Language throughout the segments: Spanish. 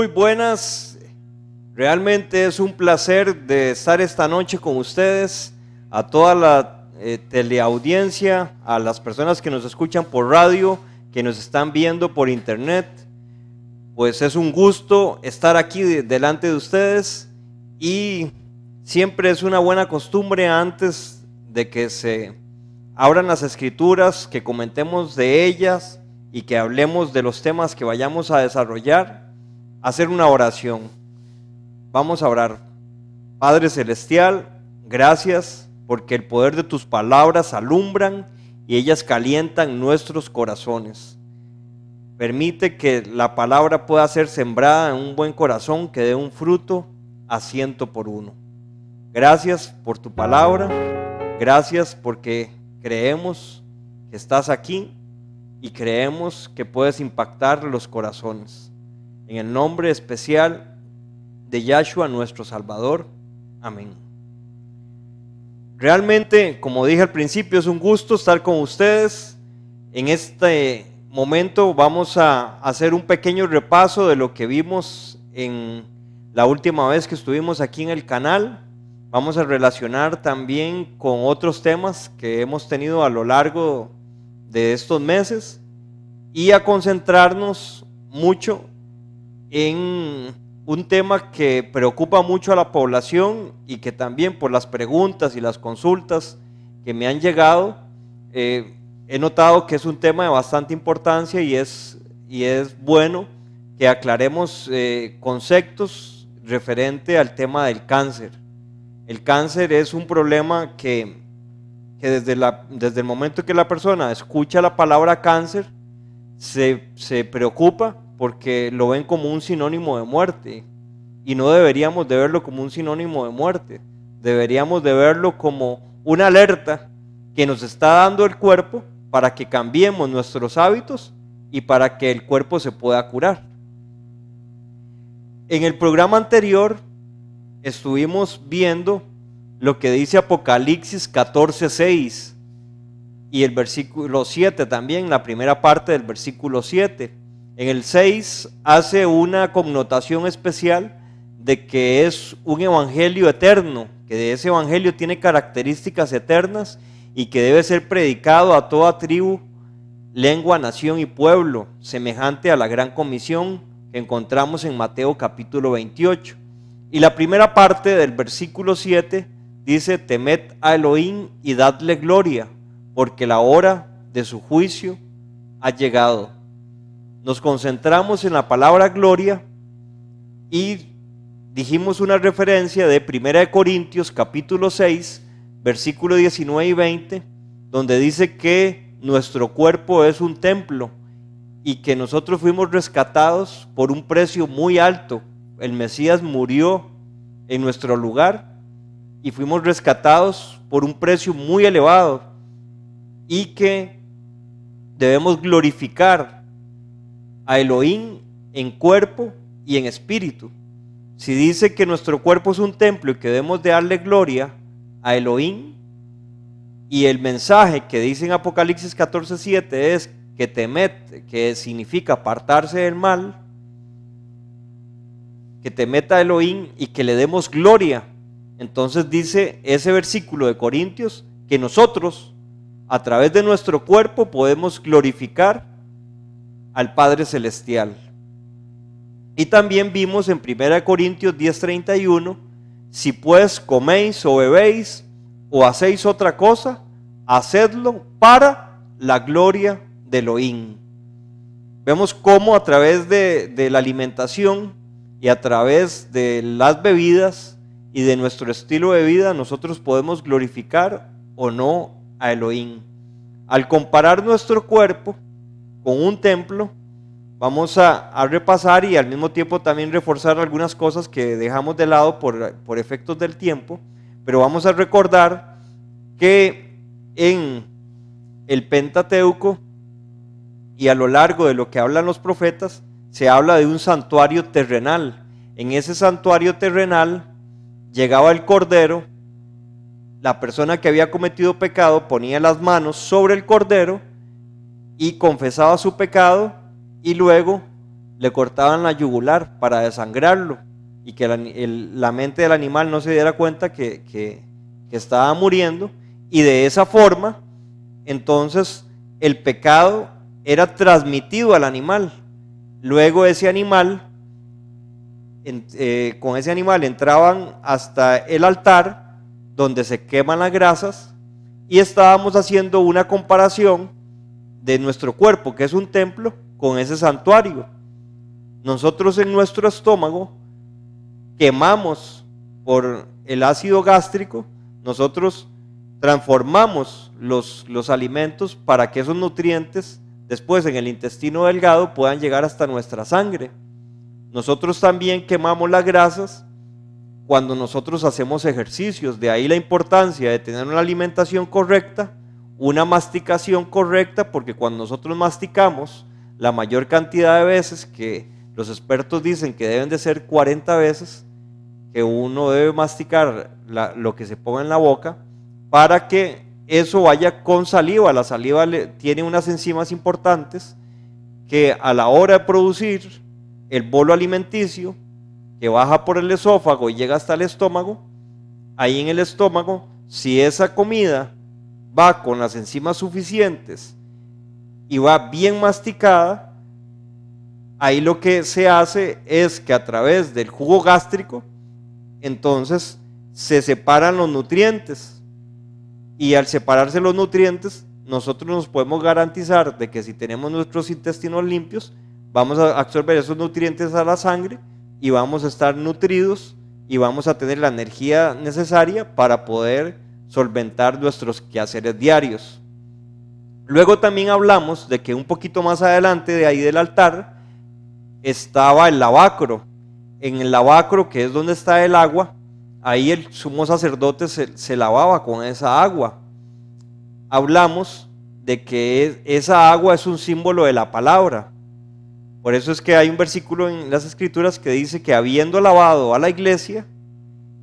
Muy buenas, realmente es un placer de estar esta noche con ustedes, a toda la teleaudiencia, a las personas que nos escuchan por radio, que nos están viendo por internet. Pues es un gusto estar aquí delante de ustedes y siempre es una buena costumbre antes de que se abran las escrituras, que comentemos de ellas y que hablemos de los temas que vayamos a desarrollar, hacer una oración. Vamos a orar. Padre Celestial, gracias porque el poder de tus palabras alumbran y ellas calientan nuestros corazones. Permite que la palabra pueda ser sembrada en un buen corazón que dé un fruto a 100%. Gracias por tu palabra, gracias porque creemos que estás aquí y creemos que puedes impactar los corazones. En el nombre especial de Yahshua, nuestro Salvador. Amén. Realmente, como dije al principio, es un gusto estar con ustedes. En este momento vamos a hacer un pequeño repaso de lo que vimos en la última vez que estuvimos aquí en el canal. Vamos a relacionar también con otros temas que hemos tenido a lo largo de estos meses y a concentrarnos mucho en un tema que preocupa mucho a la población y que también por las preguntas y las consultas que me han llegado, he notado que es un tema de bastante importancia y es bueno que aclaremos conceptos referente al tema del cáncer. El cáncer es un problema que desde el momento que la persona escucha la palabra cáncer, se preocupa porque lo ven como un sinónimo de muerte y no deberíamos de verlo como un sinónimo de muerte, deberíamos de verlo como una alerta que nos está dando el cuerpo para que cambiemos nuestros hábitos y para que el cuerpo se pueda curar. En el programa anterior estuvimos viendo lo que dice Apocalipsis 14:6 y el versículo 7 también, la primera parte del versículo 7. En el 6 hace una connotación especial de que es un evangelio eterno, que ese evangelio tiene características eternas y que debe ser predicado a toda tribu, lengua, nación y pueblo, semejante a la gran comisión que encontramos en Mateo capítulo 28. Y la primera parte del versículo 7 dice: temed a Elohim y dadle gloria, porque la hora de su juicio ha llegado. Nos concentramos en la palabra gloria y dijimos una referencia de 1 Corintios capítulo 6, versículo 19 y 20, donde dice que nuestro cuerpo es un templo y que nosotros fuimos rescatados por un precio muy alto. El Mesías murió en nuestro lugar y fuimos rescatados por un precio muy elevado y que debemos glorificar a Elohim en cuerpo y en espíritu. Si dice que nuestro cuerpo es un templo y que debemos de darle gloria a Elohim, y el mensaje que dice en Apocalipsis 14:7 es que temed, que significa apartarse del mal, que temed a Elohim y que le demos gloria. Entonces dice ese versículo de Corintios que nosotros a través de nuestro cuerpo podemos glorificar al Padre Celestial. Y también vimos en 1 Corintios 10:31, si pues coméis o bebéis o hacéis otra cosa, hacedlo para la gloria de Elohim. Vemos cómo a través de la alimentación y a través de las bebidas y de nuestro estilo de vida nosotros podemos glorificar o no a Elohim. Al comparar nuestro cuerpo con un templo, vamos a repasar y al mismo tiempo también reforzar algunas cosas que dejamos de lado por efectos del tiempo, pero vamos a recordar que en el Pentateuco y a lo largo de lo que hablan los profetas, se habla de un santuario terrenal. En ese santuario terrenal llegaba el cordero, la persona que había cometido pecado ponía las manos sobre el cordero y confesaba su pecado y luego le cortaban la yugular para desangrarlo y que la mente del animal no se diera cuenta que estaba muriendo, y de esa forma entonces el pecado era transmitido al animal. Luego ese animal, con ese animal entraban hasta el altar donde se queman las grasas, y estábamos haciendo una comparación de nuestro cuerpo, que es un templo, con ese santuario. Nosotros en nuestro estómago quemamos por el ácido gástrico, nosotros transformamos los alimentos para que esos nutrientes después en el intestino delgado puedan llegar hasta nuestra sangre. Nosotros también quemamos las grasas cuando nosotros hacemos ejercicios, de ahí la importancia de tener una alimentación correcta, una masticación correcta, porque cuando nosotros masticamos la mayor cantidad de veces, que los expertos dicen que deben de ser 40 veces, que uno debe masticar lo que se ponga en la boca, para que eso vaya con saliva. La saliva tiene unas enzimas importantes que a la hora de producir el bolo alimenticio, que baja por el esófago y llega hasta el estómago, ahí en el estómago, si esa comida va con las enzimas suficientes y va bien masticada, ahí lo que se hace es que a través del jugo gástrico, entonces se separan los nutrientes, y al separarse los nutrientes, nosotros nos podemos garantizar de que si tenemos nuestros intestinos limpios, vamos a absorber esos nutrientes a la sangre y vamos a estar nutridos y vamos a tener la energía necesaria para poder solventar nuestros quehaceres diarios. Luego también hablamos de que un poquito más adelante de ahí del altar estaba el lavacro. En el lavacro, que es donde está el agua, ahí el sumo sacerdote se lavaba con esa agua. Hablamos de que esa agua es un símbolo de la palabra. Por eso es que hay un versículo en las Escrituras que dice que habiendo lavado a la iglesia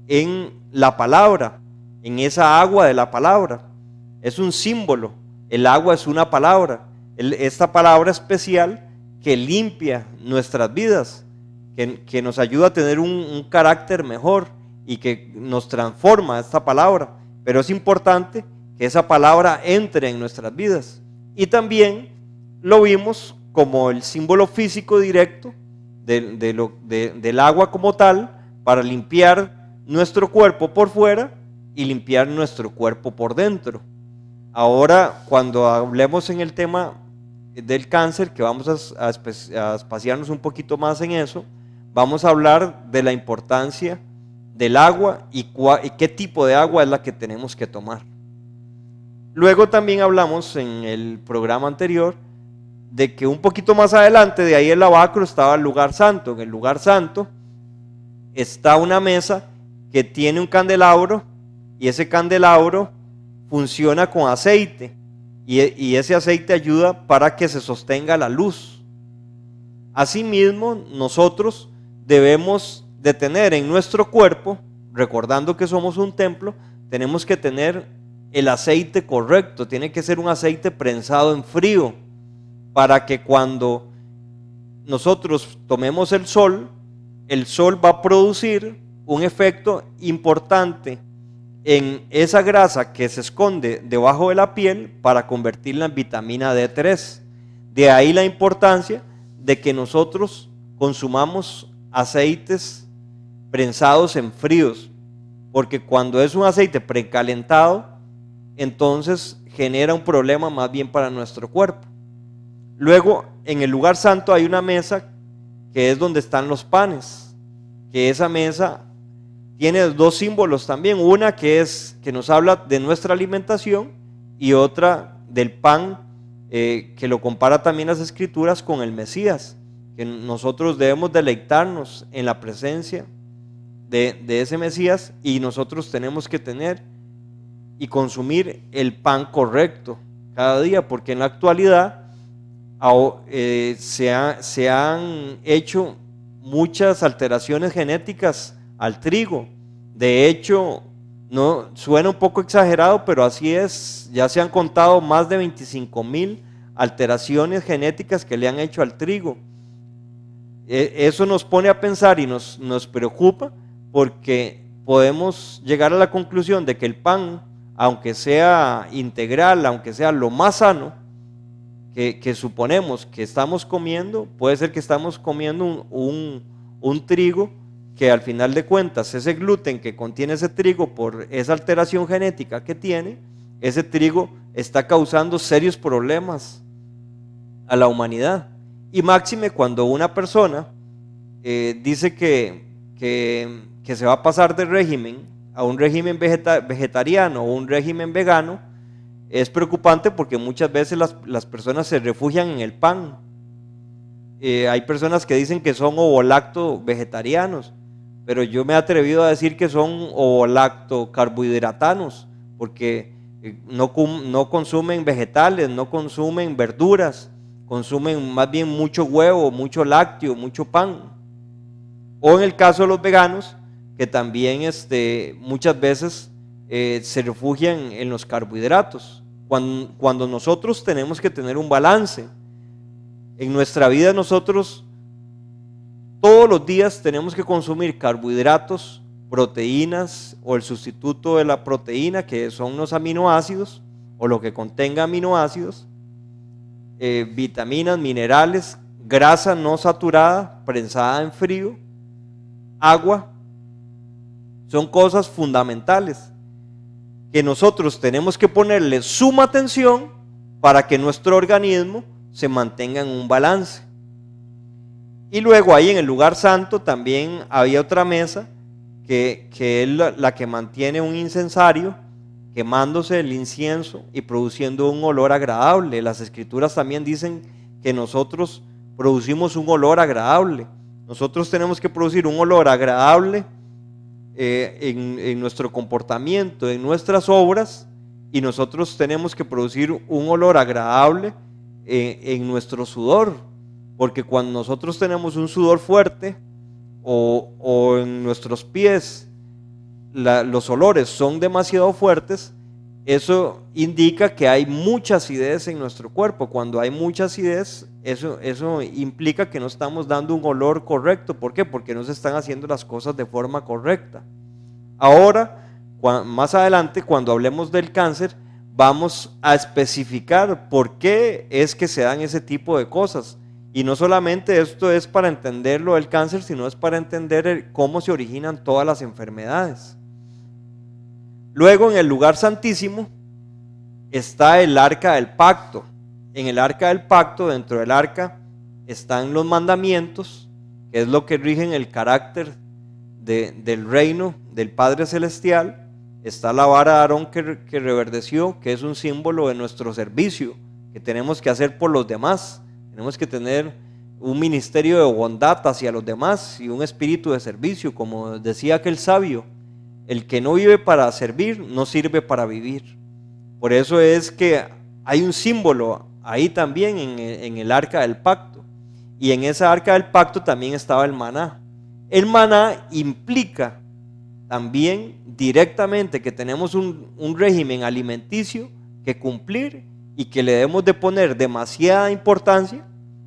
en la palabra, en esa agua de la palabra, es un símbolo. El agua es una palabra, esta palabra especial que limpia nuestras vidas, que nos ayuda a tener un carácter mejor y que nos transforma esta palabra. Pero es importante que esa palabra entre en nuestras vidas. Y también lo vimos como el símbolo físico directo del agua como tal, para limpiar nuestro cuerpo por fuera y limpiar nuestro cuerpo por dentro. Ahora, cuando hablemos en el tema del cáncer, que vamos a espaciarnos un poquito más en eso, vamos a hablar de la importancia del agua y qué tipo de agua es la que tenemos que tomar. Luego también hablamos en el programa anterior de que un poquito más adelante de ahí el lavacro estaba el lugar santo. En el lugar santo está una mesa que tiene un candelabro, y ese candelabro funciona con aceite, y ese aceite ayuda para que se sostenga la luz. Asimismo, nosotros debemos de tener en nuestro cuerpo, recordando que somos un templo, tenemos que tener el aceite correcto. Tiene que ser un aceite prensado en frío, para que cuando nosotros tomemos el sol va a producir un efecto importante en esa grasa que se esconde debajo de la piel para convertirla en vitamina D3. De ahí la importancia de que nosotros consumamos aceites prensados en fríos, porque cuando es un aceite precalentado, entonces genera un problema más bien para nuestro cuerpo. Luego, en el lugar santo hay una mesa que es donde están los panes, que esa mesa tiene dos símbolos también, una que nos habla de nuestra alimentación, y otra del pan, que lo compara también las Escrituras con el Mesías, que nosotros debemos deleitarnos en la presencia de ese Mesías, y nosotros tenemos que tener y consumir el pan correcto cada día, porque en la actualidad se han hecho muchas alteraciones genéticas al trigo. De hecho, no suena un poco exagerado, pero así es. Ya se han contado más de 25,000 alteraciones genéticas que le han hecho al trigo. Eso nos pone a pensar y nos preocupa, porque podemos llegar a la conclusión de que el pan, aunque sea integral, aunque sea lo más sano que suponemos que estamos comiendo, puede ser que estamos comiendo un trigo que al final de cuentas ese gluten que contiene ese trigo, por esa alteración genética que tiene, ese trigo está causando serios problemas a la humanidad. Y máxime cuando una persona dice que se va a pasar de régimen a un régimen vegetariano o un régimen vegano, es preocupante, porque muchas veces las personas se refugian en el pan. Hay personas que dicen que son ovolacto vegetarianos, pero yo me he atrevido a decir que son ovolacto carbohidratanos, porque no consumen vegetales, no consumen verduras, consumen más bien mucho huevo, mucho lácteo, mucho pan. O en el caso de los veganos, que también muchas veces se refugian en los carbohidratos, cuando nosotros tenemos que tener un balance. En nuestra vida nosotros todos los días tenemos que consumir carbohidratos, proteínas o el sustituto de la proteína, que son los aminoácidos o lo que contenga aminoácidos, vitaminas, minerales, grasa no saturada, prensada en frío, agua. Son cosas fundamentales que nosotros tenemos que ponerle suma atención para que nuestro organismo se mantenga en un balance. Y luego ahí en el lugar santo también había otra mesa que es la que mantiene un incensario, quemándose el incienso y produciendo un olor agradable. Las escrituras también dicen que nosotros producimos un olor agradable. Nosotros tenemos que producir un olor agradable en nuestro comportamiento, en nuestras obras, y nosotros tenemos que producir un olor agradable en nuestro sudor, porque cuando nosotros tenemos un sudor fuerte o en nuestros pies los olores son demasiado fuertes, eso indica que hay mucha acidez en nuestro cuerpo. Cuando hay mucha acidez, eso implica que no estamos dando un olor correcto. ¿Por qué? Porque no se están haciendo las cosas de forma correcta. Ahora, más adelante, cuando hablemos del cáncer, vamos a especificar por qué es que se dan ese tipo de cosas. Y no solamente esto es para entender lo del cáncer, sino es para entender cómo se originan todas las enfermedades. Luego, en el lugar santísimo está el arca del pacto. En el arca del pacto, dentro del arca, están los mandamientos, que es lo que rigen el carácter del reino del Padre Celestial. Está la vara de Aarón que reverdeció, que es un símbolo de nuestro servicio, que tenemos que hacer por los demás. Tenemos que tener un ministerio de bondad hacia los demás y un espíritu de servicio, como decía aquel sabio: el que no vive para servir, no sirve para vivir. Por eso es que hay un símbolo ahí también en el arca del pacto. Y en esa arca del pacto también estaba el maná. El maná implica también directamente que tenemos un régimen alimenticio que cumplir y que le debemos de poner demasiada importancia,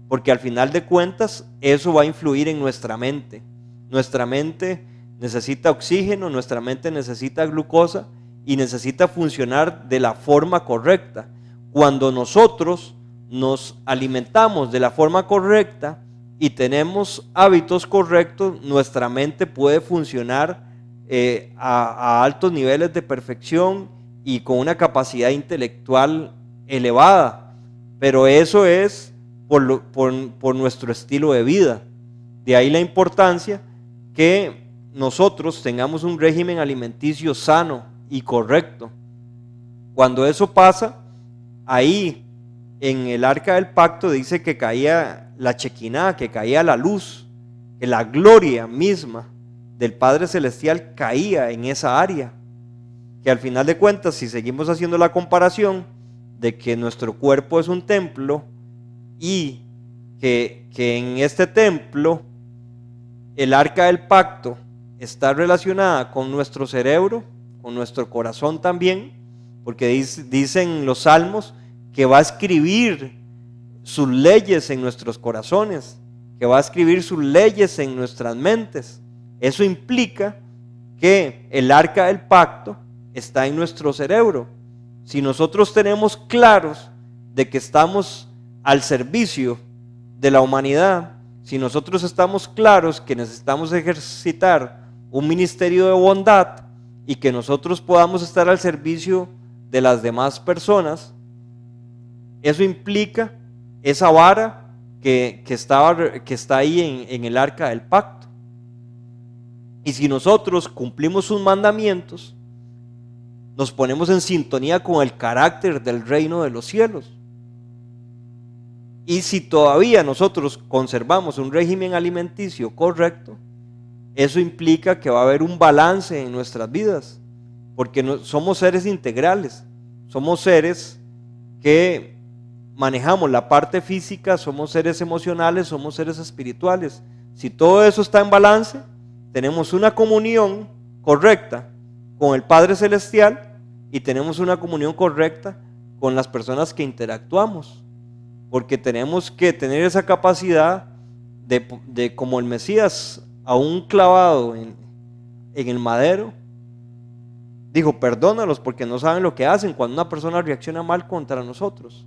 porque al final de cuentas eso va a influir en nuestra mente. Nuestra mente necesita oxígeno, nuestra mente necesita glucosa y necesita funcionar de la forma correcta. Cuando nosotros nos alimentamos de la forma correcta y tenemos hábitos correctos, nuestra mente puede funcionar a altos niveles de perfección y con una capacidad intelectual elevada. Pero eso es por nuestro estilo de vida. De ahí la importancia que nosotros tengamos un régimen alimenticio sano y correcto. Cuando eso pasa, ahí en el arca del pacto dice que caía la Chequiná, que caía la luz, que la gloria misma del Padre Celestial caía en esa área, que al final de cuentas, si seguimos haciendo la comparación de que nuestro cuerpo es un templo y que en este templo el arca del pacto está relacionada con nuestro cerebro, con nuestro corazón también, porque dicen los salmos que va a escribir sus leyes en nuestros corazones, que va a escribir sus leyes en nuestras mentes. Eso implica que el arca del pacto está en nuestro cerebro. Si nosotros tenemos claros de que estamos al servicio de la humanidad, si nosotros estamos claros que necesitamos ejercitar un ministerio de bondad y que nosotros podamos estar al servicio de las demás personas, eso implica esa vara que está ahí en el arca del pacto. Y si nosotros cumplimos sus mandamientos, nos ponemos en sintonía con el carácter del reino de los cielos. Y si todavía nosotros conservamos un régimen alimenticio correcto, eso implica que va a haber un balance en nuestras vidas, porque somos seres integrales, somos seres que manejamos la parte física, somos seres emocionales, somos seres espirituales. Si todo eso está en balance, tenemos una comunión correcta con el Padre Celestial y tenemos una comunión correcta con las personas que interactuamos, porque tenemos que tener esa capacidad de como el Mesías, aún clavado en el madero, dijo: perdónalos porque no saben lo que hacen. Cuando una persona reacciona mal contra nosotros,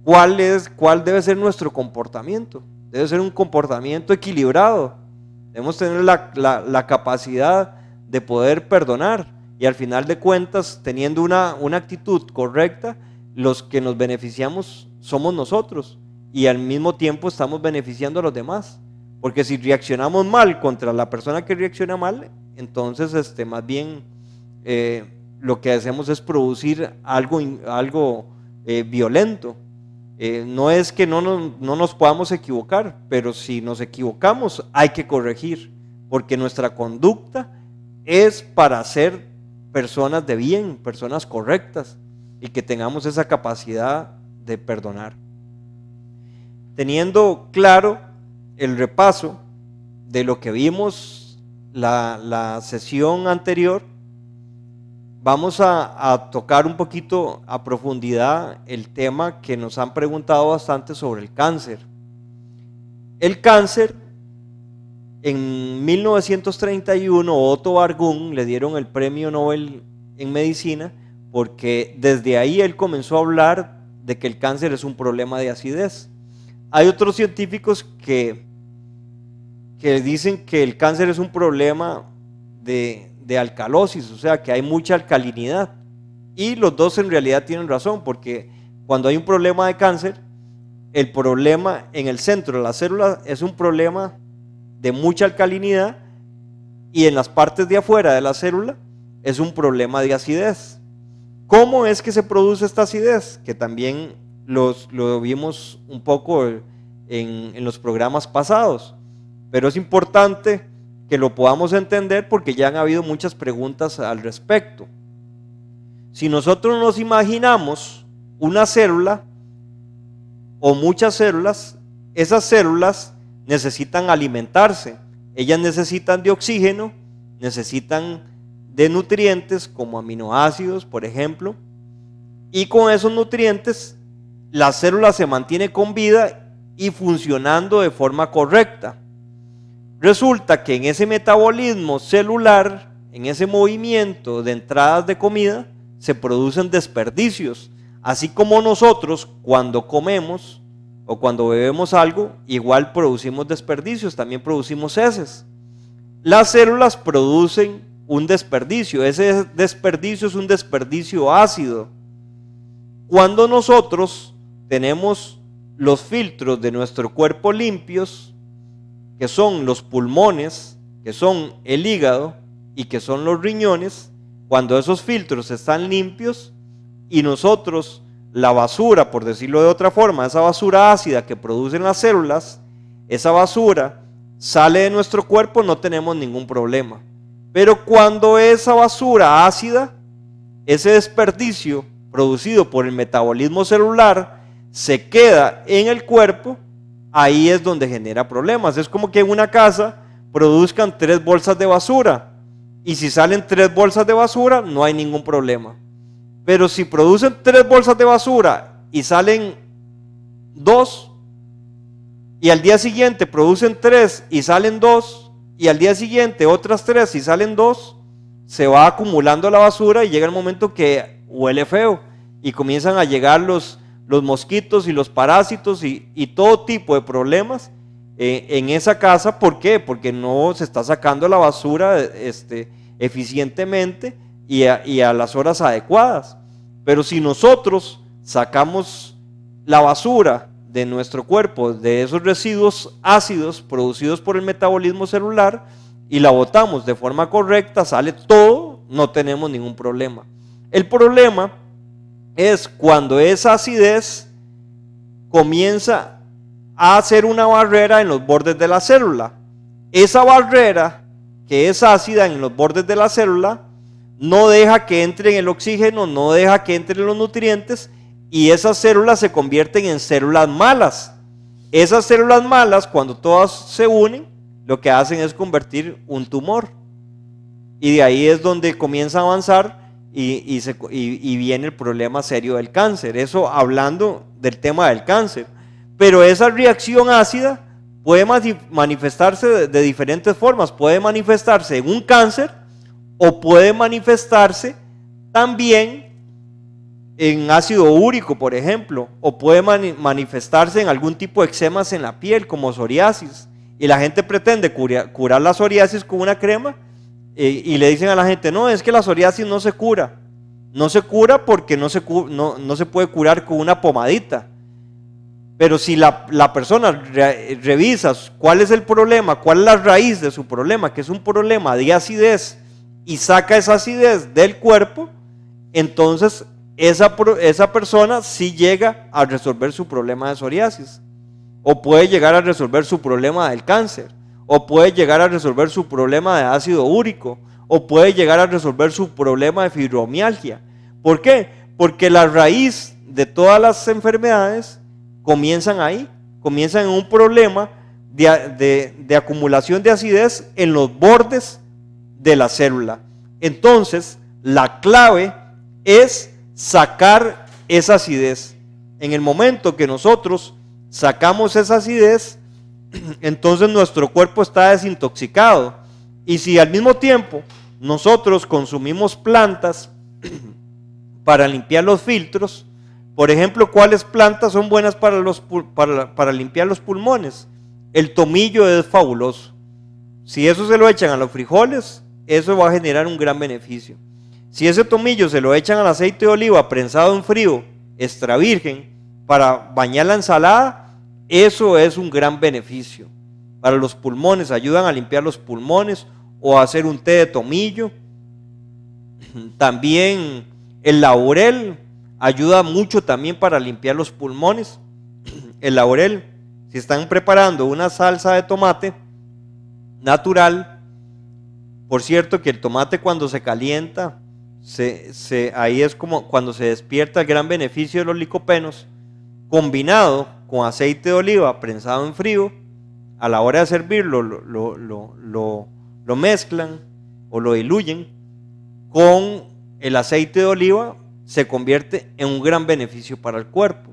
¿cuál debe ser nuestro comportamiento? Debe ser un comportamiento equilibrado. Debemos tener la capacidad de poder perdonar, y al final de cuentas, teniendo una actitud correcta, los que nos beneficiamos somos nosotros, y al mismo tiempo estamos beneficiando a los demás, porque si reaccionamos mal contra la persona que reacciona mal, entonces más bien lo que hacemos es producir algo violento. No es que no nos podamos equivocar, pero si nos equivocamos hay que corregir, porque nuestra conducta es para ser personas de bien, personas correctas, y que tengamos esa capacidad de perdonar. Teniendo claro el repaso de lo que vimos la sesión anterior, vamos a tocar un poquito a profundidad el tema que nos han preguntado bastante sobre el cáncer. El cáncer, en 1931, Otto Warburg le dieron el premio Nobel en medicina, porque desde ahí él comenzó a hablar de que el cáncer es un problema de acidez. Hay otros científicos que dicen que el cáncer es un problema de alcalosis, o sea que hay mucha alcalinidad, y los dos en realidad tienen razón, porque cuando hay un problema de cáncer, el problema en el centro de la célula es un problema de mucha alcalinidad, y en las partes de afuera de la célula es un problema de acidez. ¿Cómo es que se produce esta acidez? Que también lo vimos un poco en los programas pasados, pero es importante que lo podamos entender porque ya han habido muchas preguntas al respecto. Si nosotros nos imaginamos una célula o muchas células, esas células necesitan alimentarse, ellas necesitan de oxígeno, necesitan de nutrientes como aminoácidos, por ejemplo, y con esos nutrientes la célula se mantiene con vida y funcionando de forma correcta. Resulta que en ese metabolismo celular, en ese movimiento de entradas de comida, se producen desperdicios, así como nosotros cuando comemos o cuando bebemos algo, igual producimos desperdicios, también producimos heces. Las células producen un desperdicio, ese desperdicio es un desperdicio ácido. Cuando nosotros tenemos los filtros de nuestro cuerpo limpios, que son los pulmones, que son el hígado y que son los riñones, cuando esos filtros están limpios y nosotros la basura, por decirlo de otra forma, esa basura ácida que producen las células, esa basura sale de nuestro cuerpo, no tenemos ningún problema. Pero cuando esa basura ácida, ese desperdicio producido por el metabolismo celular, se queda en el cuerpo, ahí es donde genera problemas. Es como que en una casa produzcan 3 bolsas de basura, y si salen 3 bolsas de basura no hay ningún problema. Pero si producen 3 bolsas de basura y salen 2, y al día siguiente producen 3 y salen 2, y al día siguiente otras 3 y salen 2, se va acumulando la basura y llega el momento que huele feo y comienzan a llegar los mosquitos y los parásitos y todo tipo de problemas en esa casa. ¿Por qué? Porque no se está sacando la basura eficientemente y a las horas adecuadas. Pero si nosotros sacamos la basura de nuestro cuerpo, de esos residuos ácidos producidos por el metabolismo celular, y la botamos de forma correcta, sale todo, no tenemos ningún problema. El problema es cuando esa acidez comienza a hacer una barrera en los bordes de la célula. Esa barrera que es ácida en los bordes de la célula no deja que entre el oxígeno, no deja que entren los nutrientes, y esas células se convierten en células malas. Esas células malas, cuando todas se unen, lo que hacen es convertir un tumor, y de ahí es donde comienza a avanzar y viene el problema serio del cáncer. Eso hablando del tema del cáncer. Pero esa reacción ácida puede manifestarse de diferentes formas. Puede manifestarse en un cáncer, o puede manifestarse también en ácido úrico, por ejemplo, o puede manifestarse en algún tipo de eczemas en la piel, como psoriasis. Y la gente pretende curar la psoriasis con una crema, y le dicen a la gente: no, es que la psoriasis no se cura. No se cura porque no se puede curar con una pomadita. Pero si la persona revisa cuál es el problema, cuál es la raíz de su problema, que es un problema de acidez, y saca esa acidez del cuerpo, entonces esa persona sí llega a resolver su problema de psoriasis, o puede llegar a resolver su problema del cáncer, o puede llegar a resolver su problema de ácido úrico, o puede llegar a resolver su problema de fibromialgia. ¿Por qué? Porque la raíz de todas las enfermedades comienzan ahí, comienzan en un problema de acumulación de acidez en los bordes de la célula. Entonces, la clave es sacar esa acidez. En el momento que nosotros sacamos esa acidez, entonces nuestro cuerpo está desintoxicado. Y si al mismo tiempo nosotros consumimos plantas para limpiar los filtros, por ejemplo, ¿cuáles plantas son buenas para limpiar los pulmones? El tomillo es fabuloso. Si eso se lo echan a los frijoles, eso va a generar un gran beneficio. Si ese tomillo se lo echan al aceite de oliva prensado en frío, extra virgen, para bañar la ensalada, eso es un gran beneficio. Para los pulmones, ayudan a limpiar los pulmones, o a hacer un té de tomillo. También el laurel ayuda mucho también para limpiar los pulmones. El laurel, si están preparando una salsa de tomate natural, por cierto que el tomate cuando se calienta, ahí es como cuando se despierta el gran beneficio de los licopenos, combinado con aceite de oliva prensado en frío. A la hora de servirlo lo mezclan o lo diluyen con el aceite de oliva, se convierte en un gran beneficio para el cuerpo.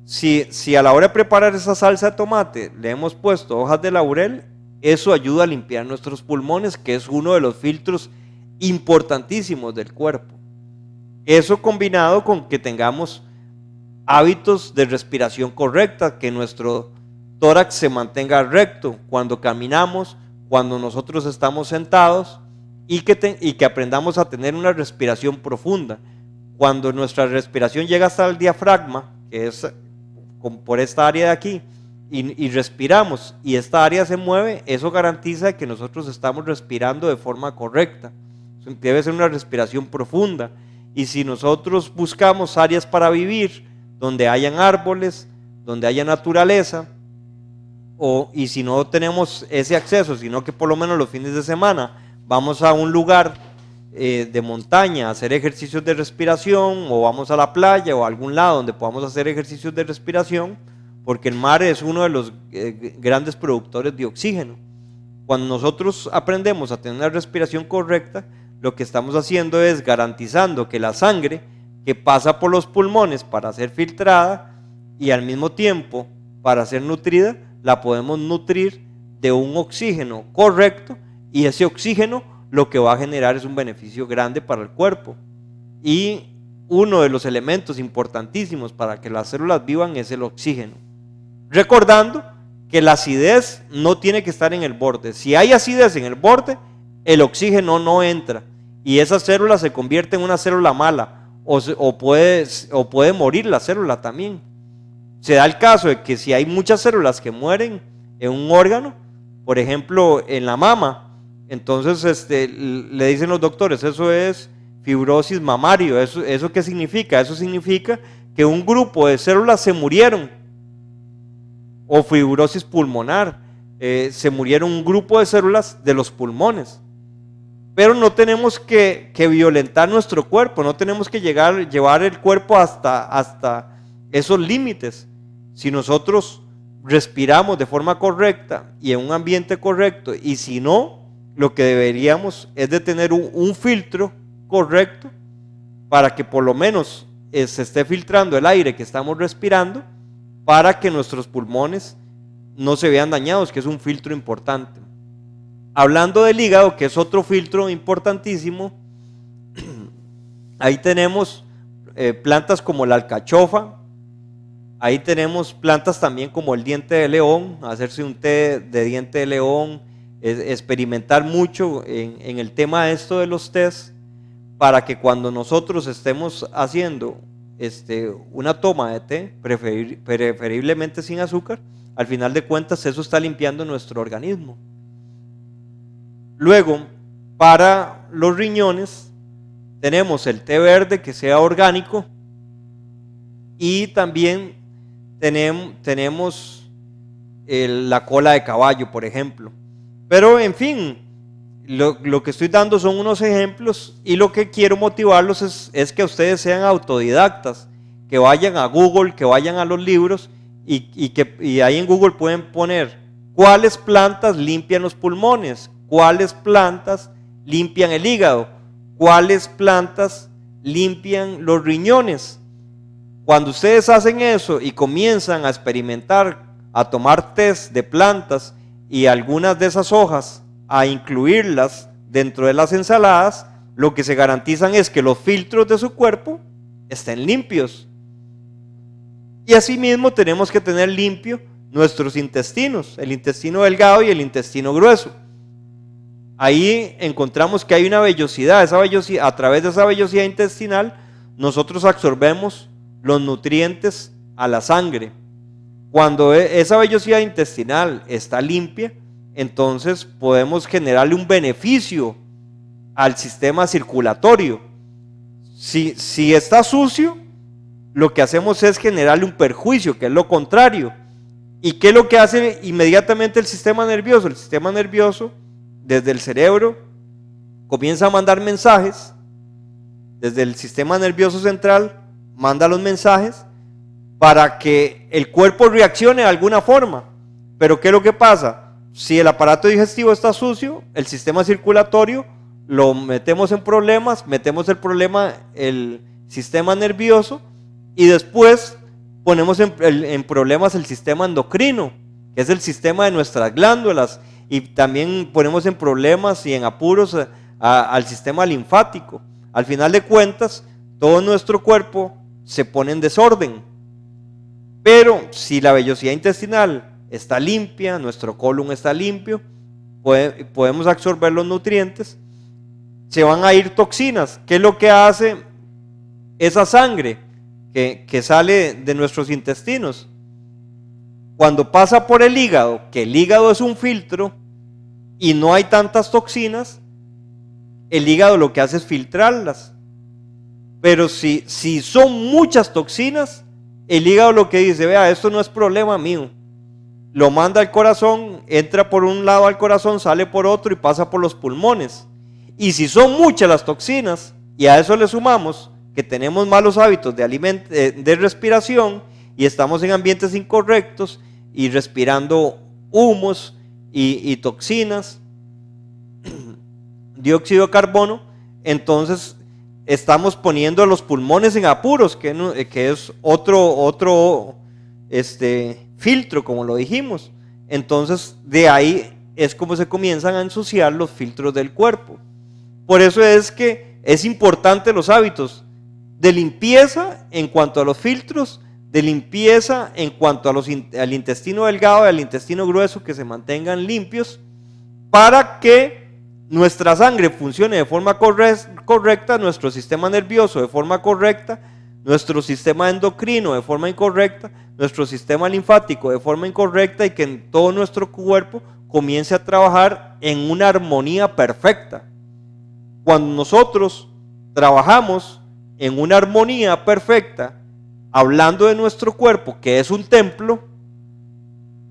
Si a la hora de preparar esa salsa de tomate le hemos puesto hojas de laurel, eso ayuda a limpiar nuestros pulmones, que es uno de los filtros importantísimos del cuerpo. Eso combinado con que tengamos hábitos de respiración correcta, que nuestro tórax se mantenga recto cuando caminamos, cuando nosotros estamos sentados, y que aprendamos a tener una respiración profunda. Cuando nuestra respiración llega hasta el diafragma, que es por esta área de aquí, y respiramos, y esta área se mueve, eso garantiza que nosotros estamos respirando de forma correcta. Debe ser una respiración profunda. Y si nosotros buscamos áreas para vivir, donde hayan árboles, donde haya naturaleza, y si no tenemos ese acceso, sino que por lo menos los fines de semana vamos a un lugar de montaña a hacer ejercicios de respiración, o vamos a la playa o a algún lado donde podamos hacer ejercicios de respiración, porque el mar es uno de los grandes productores de oxígeno. Cuando nosotros aprendemos a tener una respiración correcta, lo que estamos haciendo es garantizando que la sangre que pasa por los pulmones para ser filtrada y al mismo tiempo para ser nutrida, la podemos nutrir de un oxígeno correcto, y ese oxígeno lo que va a generar es un beneficio grande para el cuerpo. Y uno de los elementos importantísimos para que las células vivan es el oxígeno. Recordando que la acidez no tiene que estar en el borde. Si hay acidez en el borde, el oxígeno no entra y esa célula se convierte en una célula mala, o puede morir la célula también. Se da el caso de que si hay muchas células que mueren en un órgano, por ejemplo en la mama, entonces le dicen los doctores, eso es fibrosis mamario. ¿Eso qué significa? Eso significa que un grupo de células se murieron. O fibrosis pulmonar, se murieron un grupo de células de los pulmones. Pero no tenemos que violentar nuestro cuerpo, no tenemos que llevar el cuerpo hasta esos límites. Si nosotros respiramos de forma correcta y en un ambiente correcto, y si no, lo que deberíamos es de tener un filtro correcto para que por lo menos se esté filtrando el aire que estamos respirando, para que nuestros pulmones no se vean dañados, que es un filtro importante. Hablando del hígado, que es otro filtro importantísimo, ahí tenemos plantas como la alcachofa, ahí tenemos plantas también como el diente de león, hacerse un té de diente de león, experimentar mucho en el tema de esto de los tés, para que cuando nosotros estemos haciendo una toma de té, preferiblemente sin azúcar, al final de cuentas eso está limpiando nuestro organismo. Luego, para los riñones, tenemos el té verde que sea orgánico, y también tenemos la cola de caballo, por ejemplo. Pero en fin, lo que estoy dando son unos ejemplos, y lo que quiero motivarlos es que ustedes sean autodidactas, que vayan a Google, que vayan a los libros, y ahí en Google pueden poner cuáles plantas limpian los pulmones, cuáles plantas limpian el hígado, cuáles plantas limpian los riñones. Cuando ustedes hacen eso y comienzan a experimentar, a tomar test de plantas y algunas de esas hojas a incluirlas dentro de las ensaladas, lo que se garantizan es que los filtros de su cuerpo estén limpios. Y asimismo tenemos que tener limpio nuestros intestinos, el intestino delgado y el intestino grueso. Ahí encontramos que hay una vellosidad, a través de esa vellosidad intestinal nosotros absorbemos los nutrientes a la sangre. Cuando esa vellosidad intestinal está limpia, entonces podemos generarle un beneficio al sistema circulatorio. Si está sucio, lo que hacemos es generarle un perjuicio, que es lo contrario. ¿Y qué es lo que hace inmediatamente el sistema nervioso? El sistema nervioso, desde el cerebro, comienza a mandar mensajes, desde el sistema nervioso central, manda los mensajes para que el cuerpo reaccione de alguna forma. Pero ¿qué es lo que pasa? Si el aparato digestivo está sucio, el sistema circulatorio lo metemos en problemas, el sistema nervioso, y después ponemos en problemas el sistema endocrino, que es el sistema de nuestras glándulas, y también ponemos en problemas y en apuros al sistema linfático. Al final de cuentas, todo nuestro cuerpo se pone en desorden. Pero si la vellosidad intestinal está limpia, nuestro colon está limpio, podemos absorber los nutrientes, se van a ir toxinas. ¿Qué es lo que hace esa sangre que sale de nuestros intestinos? Cuando pasa por el hígado, que el hígado es un filtro y no hay tantas toxinas, el hígado lo que hace es filtrarlas. Pero si son muchas toxinas, el hígado lo que dice, vea, esto no es problema mío, lo manda al corazón, entra por un lado al corazón, sale por otro y pasa por los pulmones. Y si son muchas las toxinas, y a eso le sumamos que tenemos malos hábitos de respiración, y estamos en ambientes incorrectos y respirando humos y toxinas, dióxido de carbono, entonces estamos poniendo los pulmones en apuros, que es otro filtro, como lo dijimos. entonces de ahí es como se comienzan a ensuciar los filtros del cuerpo. Por eso es que es importante los hábitos de limpieza en cuanto a los filtros, de limpieza en cuanto a al intestino delgado y al intestino grueso, que se mantengan limpios para que nuestra sangre funcione de forma correcta, nuestro sistema nervioso de forma correcta, nuestro sistema endocrino de forma incorrecta, nuestro sistema linfático de forma incorrecta, y que todo nuestro cuerpo comience a trabajar en una armonía perfecta. Cuando nosotros trabajamos en una armonía perfecta, hablando de nuestro cuerpo, que es un templo,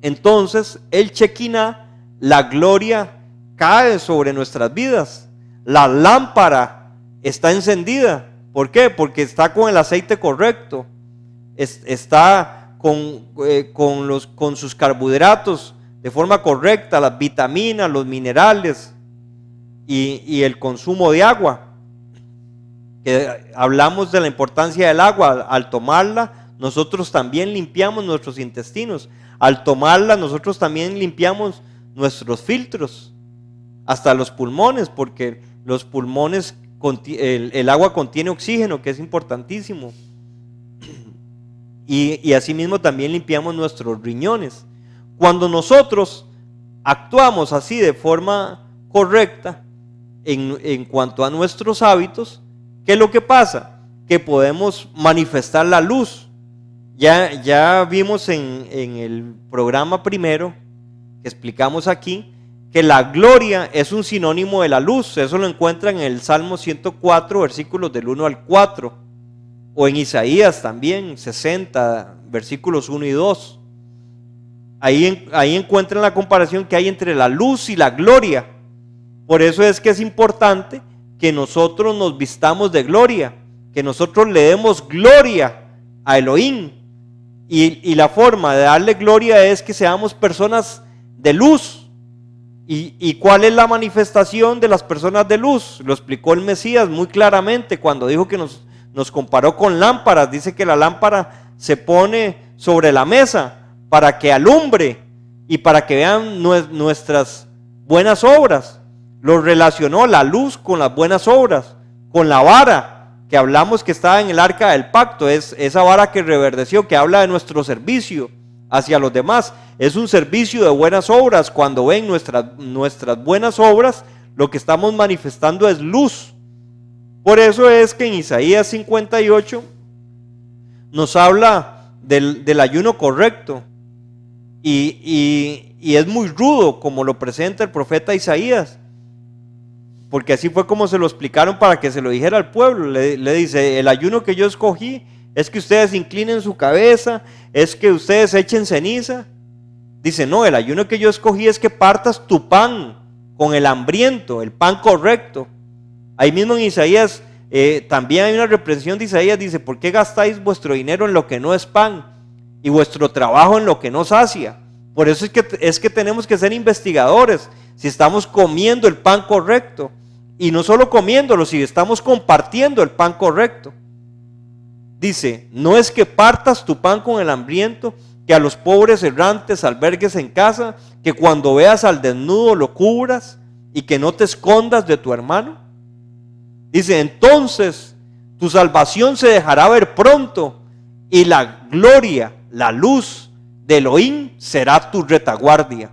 entonces el Shekinah, la gloria, cae sobre nuestras vidas. La lámpara está encendida. ¿Por qué? Porque está con el aceite correcto, está con sus carbohidratos de forma correcta, las vitaminas, los minerales y el consumo de agua. Que hablamos de la importancia del agua. Al tomarla, nosotros también limpiamos nuestros intestinos. Al tomarla, nosotros también limpiamos nuestros filtros, hasta los pulmones, porque los pulmones, el agua contiene oxígeno, que es importantísimo. Y asimismo también limpiamos nuestros riñones. Cuando nosotros actuamos así de forma correcta en cuanto a nuestros hábitos, ¿qué es lo que pasa? Que podemos manifestar la luz. Ya vimos en el programa primero, que explicamos aquí, que la gloria es un sinónimo de la luz. Eso lo encuentran en el Salmo 104, versículos del 1 al 4, o en Isaías también, 60, versículos 1 y 2. Ahí encuentran la comparación que hay entre la luz y la gloria. Por eso es que es importante que nosotros nos vistamos de gloria, que nosotros le demos gloria a Elohim. Y la forma de darle gloria es que seamos personas de luz. ¿Y cuál es la manifestación de las personas de luz? Lo explicó el Mesías muy claramente cuando dijo que nos comparó con lámparas. Dice que la lámpara se pone sobre la mesa para que alumbre y para que vean nuestras buenas obras. Lo relacionó la luz con las buenas obras, con la vara que hablamos que estaba en el arca del pacto, es esa vara que reverdeció, que habla de nuestro servicio hacia los demás. Es un servicio de buenas obras. Cuando ven nuestras buenas obras, lo que estamos manifestando es luz. Por eso es que en Isaías 58 nos habla del ayuno correcto, y es muy rudo como lo presenta el profeta Isaías, porque así fue como se lo explicaron para que se lo dijera al pueblo. Le dice: el ayuno que yo escogí es que ustedes inclinen su cabeza, es que ustedes echen ceniza. Dice: no, el ayuno que yo escogí es que partas tu pan con el hambriento, el pan correcto. Ahí mismo en Isaías también hay una reprensión de Isaías. Dice: ¿por qué gastáis vuestro dinero en lo que no es pan y vuestro trabajo en lo que no sacia? Por eso es que tenemos que ser investigadores, si estamos comiendo el pan correcto, y no solo comiéndolo, si estamos compartiendo el pan correcto. Dice: no es que partas tu pan con el hambriento, que a los pobres errantes albergues en casa, que cuando veas al desnudo lo cubras y que no te escondas de tu hermano. Dice: entonces tu salvación se dejará ver pronto, y la gloria, la luz de Elohim será tu retaguardia.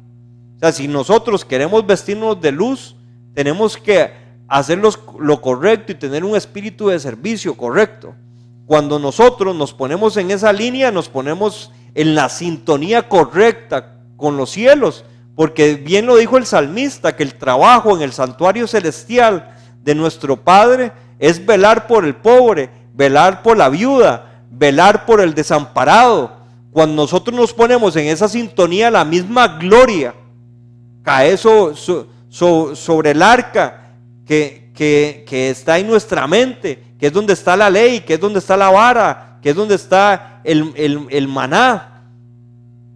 O sea, si nosotros queremos vestirnos de luz, tenemos que hacer lo correcto y tener un espíritu de servicio correcto. Cuando nosotros nos ponemos en esa línea, nos ponemos en la sintonía correcta con los cielos, porque bien lo dijo el salmista, que el trabajo en el santuario celestial de nuestro Padre es velar por el pobre, velar por la viuda, velar por el desamparado. Cuando nosotros nos ponemos en esa sintonía, la misma gloria cae sobre el arca que está en nuestra mente, que es donde está la ley, que es donde está la vara, que es donde está el maná.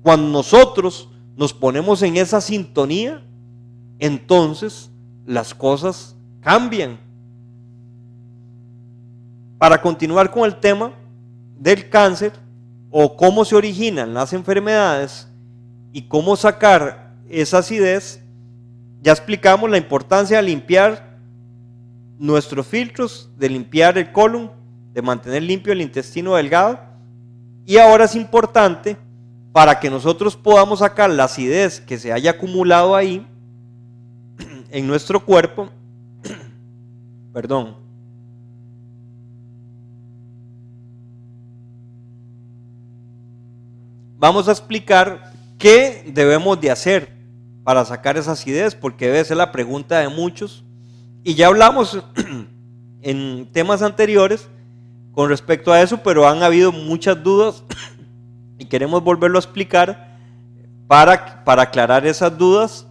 Cuando nosotros nos ponemos en esa sintonía, entonces las cosas cambian. Para continuar con el tema del cáncer o cómo se originan las enfermedades, y cómo sacar esa acidez, ya explicamos la importancia de limpiar nuestros filtros, de limpiar el colon, de mantener limpio el intestino delgado. Y ahora es importante, para que nosotros podamos sacar la acidez que se haya acumulado ahí en nuestro cuerpo, perdón, vamos a explicar qué debemos de hacer para sacar esa acidez, porque debe ser la pregunta de muchos. Y ya hablamos en temas anteriores con respecto a eso, pero han habido muchas dudas y queremos volverlo a explicar para aclarar esas dudas.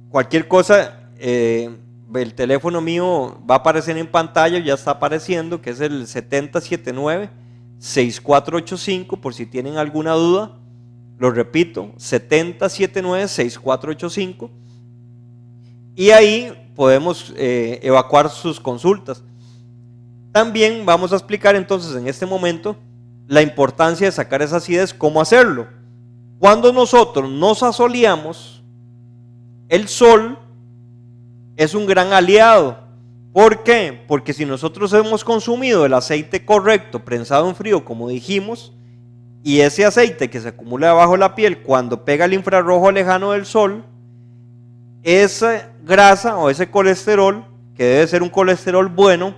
Cualquier cosa, el teléfono mío va a aparecer en pantalla, ya está apareciendo, que es el 7079-6485, por si tienen alguna duda. Lo repito, 7079-6485, y ahí podemos evacuar sus consultas. También vamos a explicar entonces en este momento la importancia de sacar esa acidez, cómo hacerlo. Cuando nosotros nos asoleamos, el sol es un gran aliado. ¿Por qué? Porque si nosotros hemos consumido el aceite correcto, prensado en frío, como dijimos, y ese aceite que se acumula debajo de la piel, cuando pega el infrarrojo lejano del sol, esa grasa o ese colesterol, que debe ser un colesterol bueno,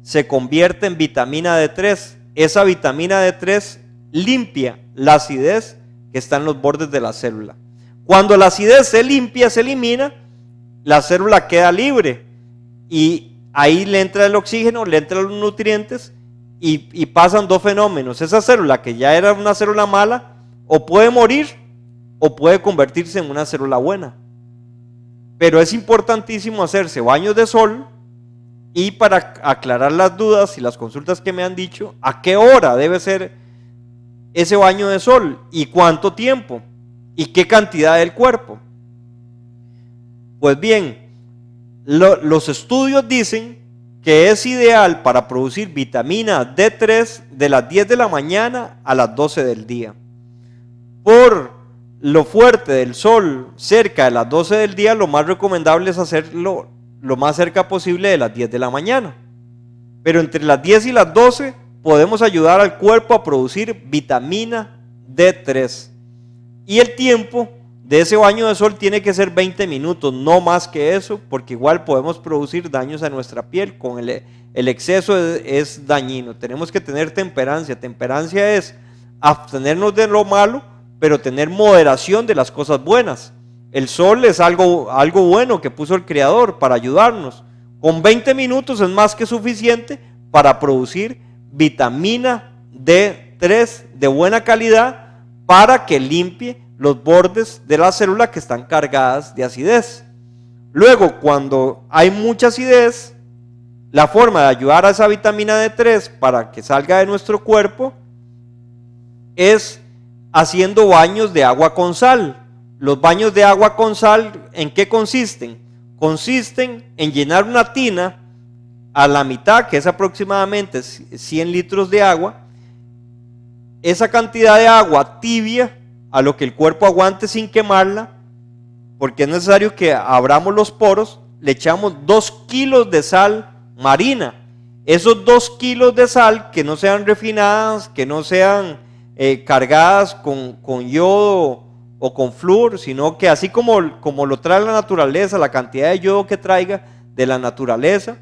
se convierte en vitamina D3. Esa vitamina D3 limpia la acidez que está en los bordes de la célula. Cuando la acidez se limpia, se elimina, la célula queda libre y ahí le entra el oxígeno, le entran los nutrientes y pasan dos fenómenos. Esa célula que ya era una célula mala o puede morir o puede convertirse en una célula buena. Pero es importantísimo hacerse baños de sol. Y para aclarar las dudas y las consultas que me han dicho, ¿a qué hora debe ser ese baño de sol? ¿Y cuánto tiempo? ¿Y qué cantidad del cuerpo? Pues bien, los estudios dicen que es ideal para producir vitamina D3 de las 10 de la mañana a las 12 del día. Por lo fuerte del sol cerca de las 12 del día, lo más recomendable es hacerlo lo más cerca posible de las 10 de la mañana. Pero entre las 10 y las 12 podemos ayudar al cuerpo a producir vitamina D3. Y el tiempo de ese baño de sol tiene que ser 20 minutos, no más que eso, porque igual podemos producir daños a nuestra piel. Con el exceso es dañino. Tenemos que tener temperancia. Temperancia es abstenernos de lo malo, pero tener moderación de las cosas buenas. El sol es algo bueno que puso el Creador para ayudarnos. Con 20 minutos es más que suficiente para producir vitamina D3 de buena calidad para que limpie los bordes de la célula que están cargadas de acidez. Luego, cuando hay mucha acidez, la forma de ayudar a esa vitamina D3 para que salga de nuestro cuerpo es haciendo baños de agua con sal. Los baños de agua con sal, ¿en qué consisten? Consisten en llenar una tina a la mitad, que es aproximadamente 100 litros de agua. Esa cantidad de agua tibia, a lo que el cuerpo aguante sin quemarla, porque es necesario que abramos los poros, le echamos 2 kilos de sal marina. Esos 2 kilos de sal, que no sean refinadas, que no sean cargadas con yodo o con flúor, sino que así como lo trae la naturaleza, la cantidad de yodo que traiga de la naturaleza,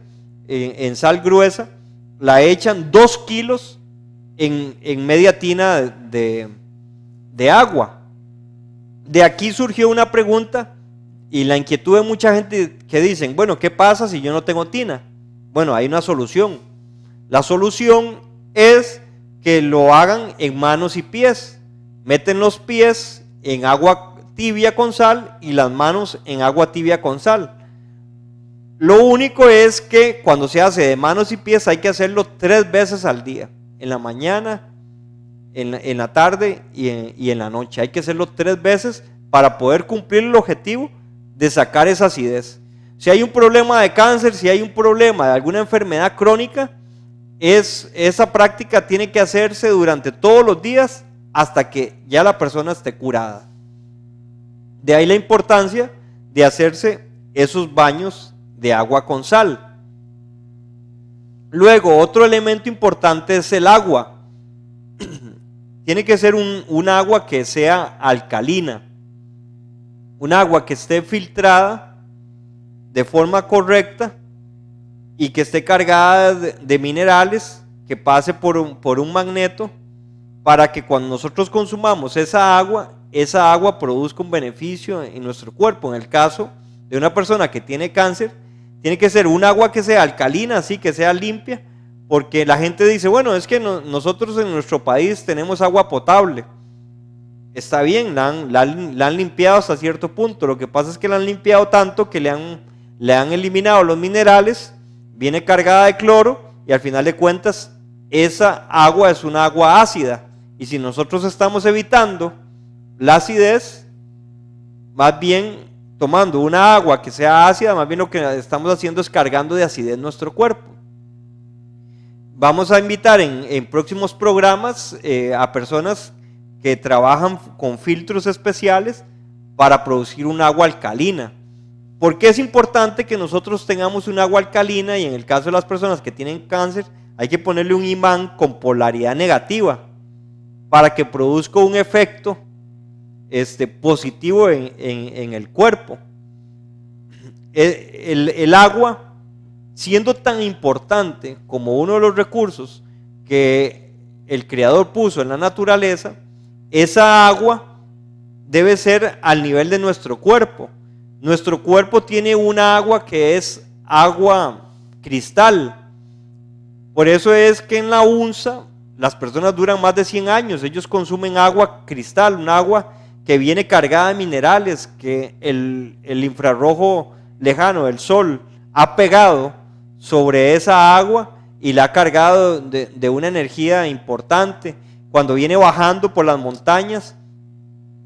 en sal gruesa, la echan 2 kilos en media tina de agua. De aquí surgió una pregunta y la inquietud de mucha gente que dicen, bueno, ¿qué pasa si yo no tengo tina? Bueno, hay una solución. La solución es que lo hagan en manos y pies. Meten los pies en agua tibia con sal y las manos en agua tibia con sal. Lo único es que cuando se hace de manos y pies hay que hacerlo 3 veces al día, en la mañana, en la tarde y en la noche. Hay que hacerlo 3 veces para poder cumplir el objetivo de sacar esa acidez. Si hay un problema de cáncer, si hay un problema de alguna enfermedad crónica, esa práctica tiene que hacerse durante todos los días hasta que ya la persona esté curada. De ahí la importancia de hacerse esos baños de agua con sal. Luego, otro elemento importante es el agua. Tiene que ser un agua que sea alcalina, un agua que esté filtrada de forma correcta y que esté cargada de minerales, que pase por un magneto, para que cuando nosotros consumamos esa agua produzca un beneficio en nuestro cuerpo. En el caso de una persona que tiene cáncer, tiene que ser un agua que sea alcalina, así que sea limpia, porque la gente dice, bueno, es que nosotros en nuestro país tenemos agua potable. Está bien, la han limpiado hasta cierto punto. Lo que pasa es que la han limpiado tanto que le han eliminado los minerales, viene cargada de cloro y al final de cuentas esa agua es una agua ácida. Y si nosotros estamos evitando la acidez, más bien tomando una agua que sea ácida, más bien lo que estamos haciendo es cargando de acidez nuestro cuerpo. Vamos a invitar en próximos programas a personas que trabajan con filtros especiales para producir un agua alcalina. ¿Por qué es importante que nosotros tengamos un agua alcalina? Y en el caso de las personas que tienen cáncer, hay que ponerle un imán con polaridad negativa para que produzca un efecto positivo en el cuerpo. El agua, siendo tan importante como uno de los recursos que el Creador puso en la naturaleza, esa agua debe ser al nivel de nuestro cuerpo. Nuestro cuerpo tiene una agua que es agua cristal. Por eso es que en la UNSA las personas duran más de 100 años. Ellos consumen agua cristal, un agua que viene cargada de minerales, que el infrarrojo lejano del sol ha pegado sobre esa agua y la ha cargado de una energía importante. Cuando viene bajando por las montañas,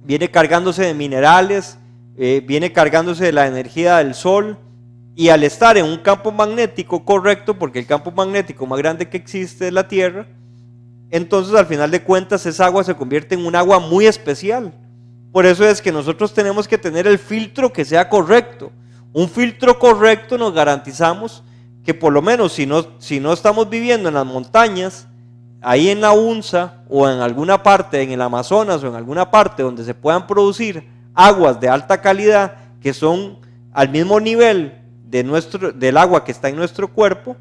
viene cargándose de minerales, viene cargándose de la energía del sol, y al estar en un campo magnético correcto, porque el campo magnético más grande que existe es la Tierra, entonces al final de cuentas esa agua se convierte en un agua muy especial. Por eso es que nosotros tenemos que tener el filtro que sea correcto. Un filtro correcto nos garantizamos que por lo menos si no estamos viviendo en las montañas, ahí en la UNSA o en alguna parte, en el Amazonas o en alguna parte donde se puedan producir aguas de alta calidad que son al mismo nivel del agua que está en nuestro cuerpo,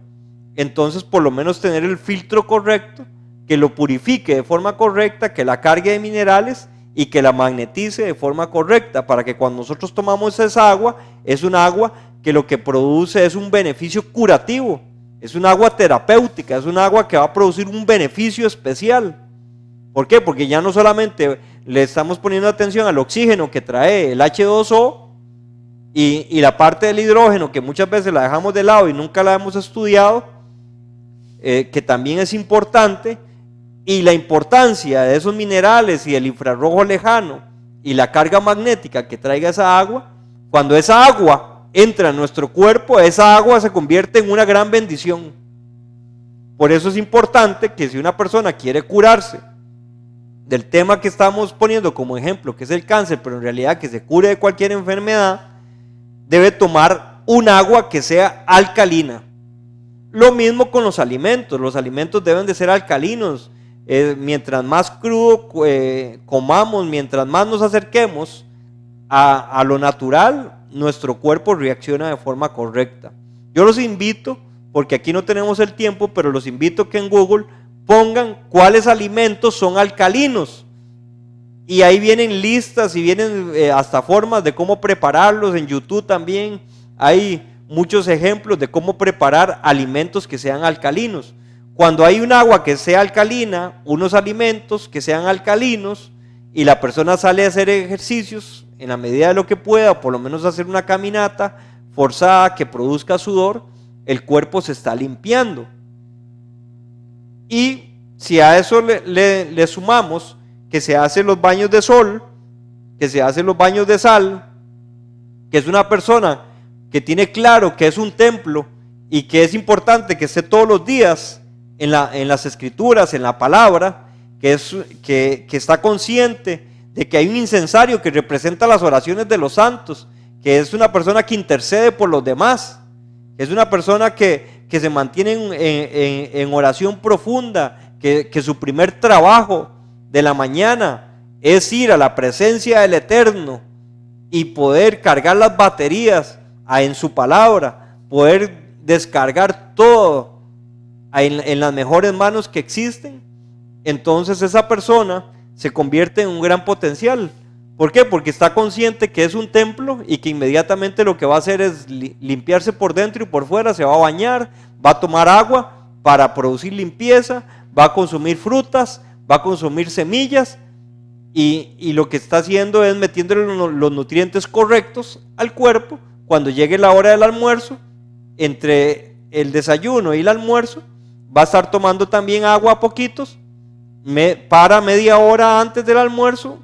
entonces por lo menos tener el filtro correcto que lo purifique de forma correcta, que la cargue de minerales y que la magnetice de forma correcta, para que cuando nosotros tomamos esa agua, es un agua que lo que produce es un beneficio curativo, es un agua terapéutica, es un agua que va a producir un beneficio especial. ¿Por qué? Porque ya no solamente le estamos poniendo atención al oxígeno que trae el H2O y la parte del hidrógeno, que muchas veces la dejamos de lado y nunca la hemos estudiado, que también es importante, y la importancia de esos minerales y el infrarrojo lejano y la carga magnética que traiga esa agua. Cuando esa agua entra en nuestro cuerpo, esa agua se convierte en una gran bendición. Por eso es importante que si una persona quiere curarse del tema que estamos poniendo como ejemplo, que es el cáncer, pero en realidad que se cure de cualquier enfermedad, debe tomar un agua que sea alcalina. Lo mismo con los alimentos deben de ser alcalinos. Mientras más crudo comamos, mientras más nos acerquemos a lo natural, nuestro cuerpo reacciona de forma correcta. Yo los invito, porque aquí no tenemos el tiempo, pero los invito a que en Google pongan cuáles alimentos son alcalinos. Y ahí vienen listas y vienen hasta formas de cómo prepararlos. En YouTube también hay muchos ejemplos de cómo preparar alimentos que sean alcalinos. Cuando hay un agua que sea alcalina, unos alimentos que sean alcalinos, y la persona sale a hacer ejercicios en la medida de lo que pueda, o por lo menos hacer una caminata forzada que produzca sudor, el cuerpo se está limpiando. Y si a eso le sumamos que se hacen los baños de sol, que se hacen los baños de sal, que es una persona que tiene claro que es un templo y que es importante que esté todos los días en las escrituras, en la palabra, que está consciente de que hay un incensario que representa las oraciones de los santos, que es una persona que intercede por los demás, es una persona que se mantiene en oración profunda, que su primer trabajo de la mañana es ir a la presencia del Eterno y poder cargar las baterías en su palabra, poder descargar todo en las mejores manos que existen. Entonces esa persona se convierte en un gran potencial. ¿Por qué? Porque está consciente que es un templo y que inmediatamente lo que va a hacer es limpiarse por dentro y por fuera, se va a bañar, va a tomar agua para producir limpieza, va a consumir frutas, va a consumir semillas y lo que está haciendo es metiéndole los nutrientes correctos al cuerpo. Cuando llegue la hora del almuerzo, entre el desayuno y el almuerzo, va a estar tomando también agua a poquitos, para media hora antes del almuerzo,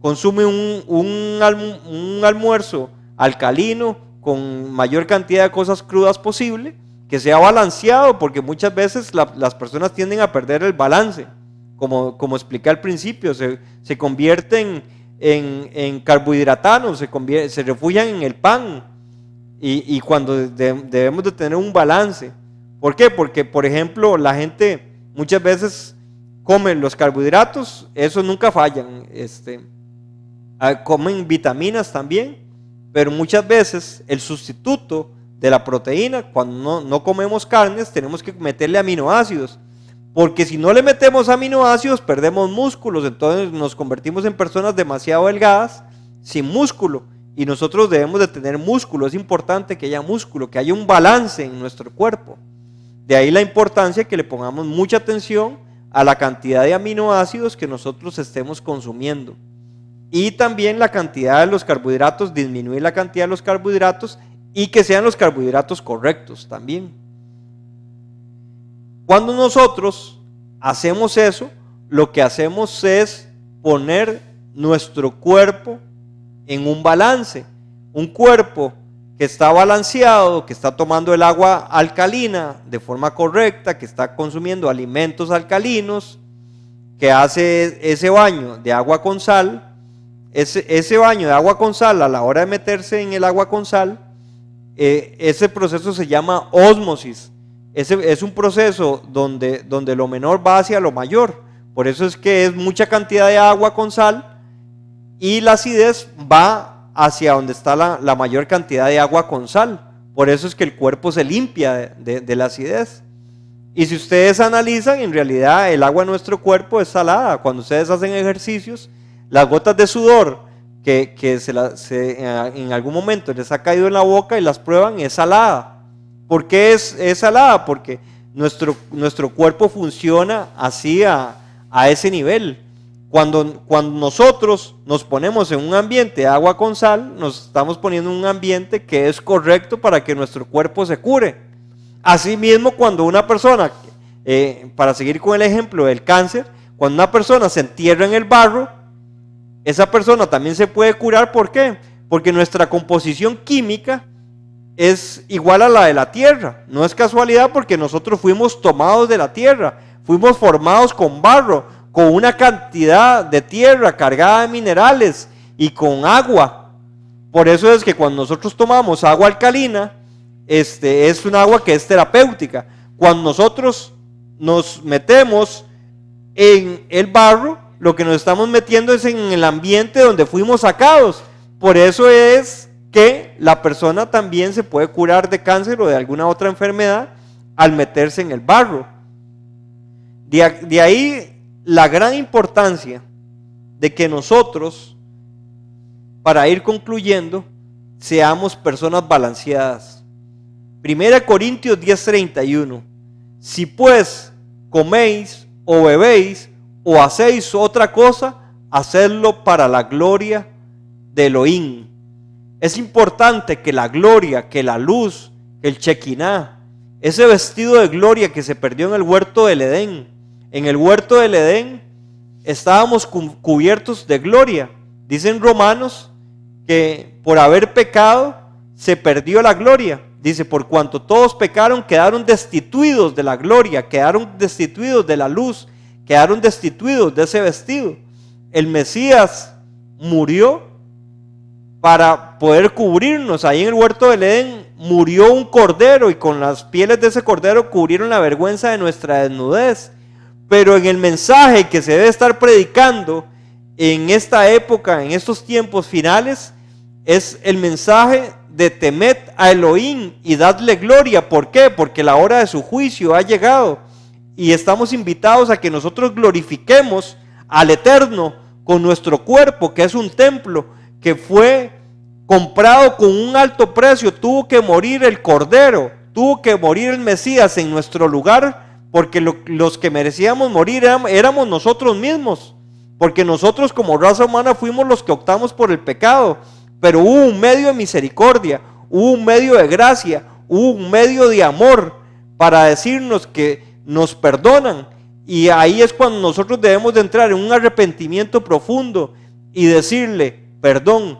consume un almuerzo alcalino con mayor cantidad de cosas crudas posible, que sea balanceado, porque muchas veces las personas tienden a perder el balance, como expliqué al principio, se convierten en carbohidratanos, se refugian en el pan, y cuando debemos de tener un balance. ¿Por qué? Porque, por ejemplo, la gente muchas veces comen los carbohidratos, esos nunca fallan, comen vitaminas también, pero muchas veces el sustituto de la proteína, cuando no comemos carnes, tenemos que meterle aminoácidos, porque si no le metemos aminoácidos perdemos músculos, entonces nos convertimos en personas demasiado delgadas sin músculo, y nosotros debemos de tener músculo. Es importante que haya músculo, que haya un balance en nuestro cuerpo. De ahí la importancia que le pongamos mucha atención a la cantidad de aminoácidos que nosotros estemos consumiendo, y también la cantidad de los carbohidratos, disminuir la cantidad de los carbohidratos y que sean los carbohidratos correctos también. Cuando nosotros hacemos eso, lo que hacemos es poner nuestro cuerpo en un balance, un cuerpo que está balanceado, que está tomando el agua alcalina de forma correcta, que está consumiendo alimentos alcalinos, que hace ese baño de agua con sal. Ese baño de agua con sal, a la hora de meterse en el agua con sal, ese proceso se llama ósmosis. Es un proceso donde lo menor va hacia lo mayor. Por eso es que es mucha cantidad de agua con sal y la acidez va hacia donde está la mayor cantidad de agua con sal. Por eso es que el cuerpo se limpia de la acidez. Y si ustedes analizan, en realidad el agua en nuestro cuerpo es salada. Cuando ustedes hacen ejercicios, las gotas de sudor que en algún momento les ha caído en la boca y las prueban, es salada. ¿Por qué es salada? Porque nuestro cuerpo funciona así a ese nivel. Cuando nosotros nos ponemos en un ambiente de agua con sal, nos estamos poniendo en un ambiente que es correcto para que nuestro cuerpo se cure. Asimismo, cuando una persona, para seguir con el ejemplo del cáncer, cuando una persona se entierra en el barro, esa persona también se puede curar. ¿Por qué? Porque nuestra composición química es igual a la de la tierra. No es casualidad, porque nosotros fuimos tomados de la tierra, fuimos formados con barro, con una cantidad de tierra cargada de minerales y con agua. Por eso es que cuando nosotros tomamos agua alcalina, es un agua que es terapéutica. Cuando nosotros nos metemos en el barro, lo que nos estamos metiendo es en el ambiente donde fuimos sacados. Por eso es que la persona también se puede curar de cáncer o de alguna otra enfermedad al meterse en el barro. De ahí la gran importancia de que nosotros, para ir concluyendo, seamos personas balanceadas. 1 Corintios 10:31. Si pues coméis o bebéis o hacéis otra cosa, hacedlo para la gloria de Elohim. Es importante que la gloria, que la luz, el Shekinah, ese vestido de gloria que se perdió en el huerto del Edén. En el huerto del Edén estábamos cubiertos de gloria. Dicen Romanos que por haber pecado se perdió la gloria. Dice, por cuanto todos pecaron, quedaron destituidos de la gloria, quedaron destituidos de la luz, quedaron destituidos de ese vestido. El Mesías murió para poder cubrirnos. Ahí en el huerto del Edén murió un cordero y con las pieles de ese cordero cubrieron la vergüenza de nuestra desnudez. Pero en el mensaje que se debe estar predicando en esta época, en estos tiempos finales, es el mensaje de temed a Elohim y dadle gloria. ¿Por qué? Porque la hora de su juicio ha llegado y estamos invitados a que nosotros glorifiquemos al Eterno con nuestro cuerpo, que es un templo que fue comprado con un alto precio. Tuvo que morir el Cordero, tuvo que morir el Mesías en nuestro lugar, porque los que merecíamos morir éramos nosotros mismos, porque nosotros como raza humana fuimos los que optamos por el pecado. Pero hubo un medio de misericordia, hubo un medio de gracia, hubo un medio de amor para decirnos que nos perdonan. Y ahí es cuando nosotros debemos de entrar en un arrepentimiento profundo y decirle: perdón,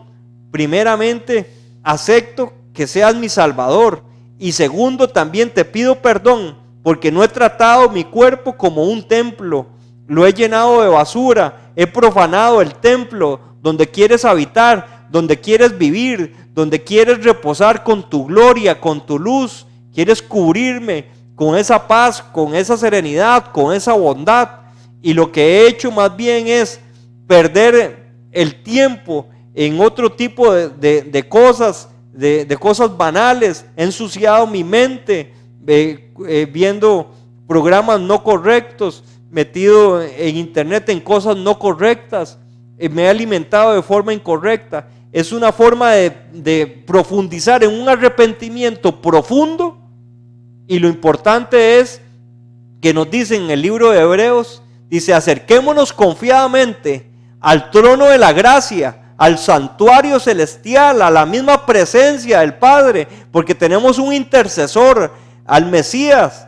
primeramente acepto que seas mi Salvador, y segundo, también te pido perdón porque no he tratado mi cuerpo como un templo, lo he llenado de basura, he profanado el templo donde quieres habitar, donde quieres vivir, donde quieres reposar con tu gloria, con tu luz. Quieres cubrirme con esa paz, con esa serenidad, con esa bondad. Y lo que he hecho más bien es perder el tiempo en otro tipo de cosas, de cosas banales. He ensuciado mi mente viendo programas no correctos, metido en internet en cosas no correctas. Me he alimentado de forma incorrecta. Es una forma de profundizar en un arrepentimiento profundo. Y lo importante es que nos dice en el libro de Hebreos, dice: acerquémonos confiadamente al trono de la gracia, al santuario celestial, a la misma presencia del Padre, porque tenemos un intercesor, al Mesías,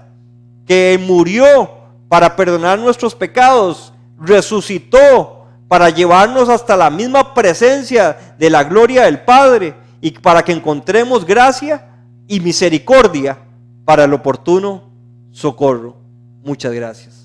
que murió para perdonar nuestros pecados, resucitó para llevarnos hasta la misma presencia de la gloria del Padre, y para que encontremos gracia y misericordia para el oportuno socorro. Muchas gracias.